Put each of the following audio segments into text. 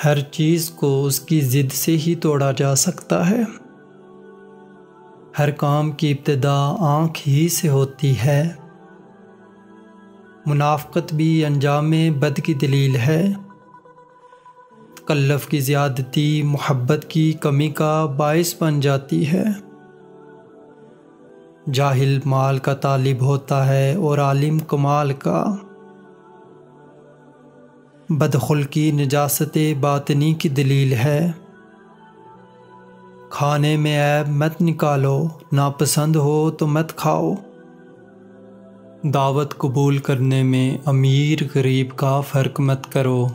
ہر چیز کو اس کی ضد سے ہی توڑا جا سکتا ہے۔ ہر کام کی ابتدا آنکھ ہی سے ہوتی ہے۔ منافقت بھی انجام بد کی دلیل ہے۔ تکلف کی زیادتی محبت کی کمی کا باعث بن جاتی ہے۔ جاہل مال کا طالب ہوتا ہے اور عالم کمال کا۔ بدخلقی نجاست باطنی کی دلیل ہے۔ کھانے میں عیب مت نکالو، ناپسند ہو تو مت کھاؤ۔ دعوت قبول کرنے میں امیر غریب کا فرق مت کرو۔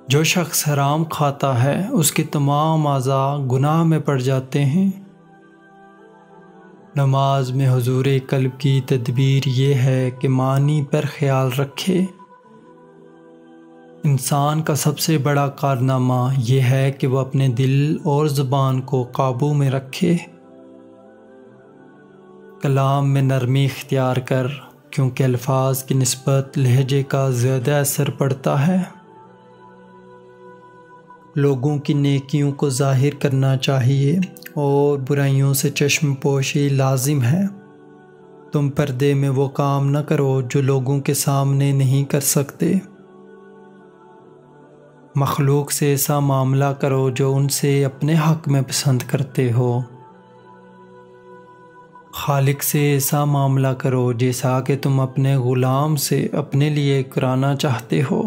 جو شخص حرام کھاتا ہے اس کے تمام اعضاء گناہ میں پڑ جاتے ہیں۔ نماز میں حضور قلب کی تدبیر یہ ہے کہ معنی پر خیال رکھے۔ انسان کا سب سے بڑا کارنامہ یہ ہے کہ وہ اپنے دل اور زبان کو قابو میں رکھے۔ کلام میں نرمی اختیار کر، کیونکہ الفاظ کی نسبت لہجے کا زیادہ اثر پڑتا ہے۔ لوگوں کی نیکیوں کو ظاہر کرنا چاہیے اور برائیوں سے چشم پوشی لازم ہے۔ تم پردے میں وہ کام نہ کرو جو لوگوں کے سامنے نہیں کر سکتے۔ مخلوق سے ایسا معاملہ کرو جو ان سے اپنے حق میں پسند کرتے ہو۔ خالق سے ایسا معاملہ کرو جیسا کہ تم اپنے غلام سے اپنے لیے کرانا چاہتے ہو۔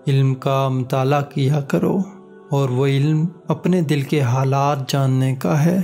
علم کا مطالعہ کیا کرو اور وہ علم اپنے دل کے حالات جاننے کا ہے۔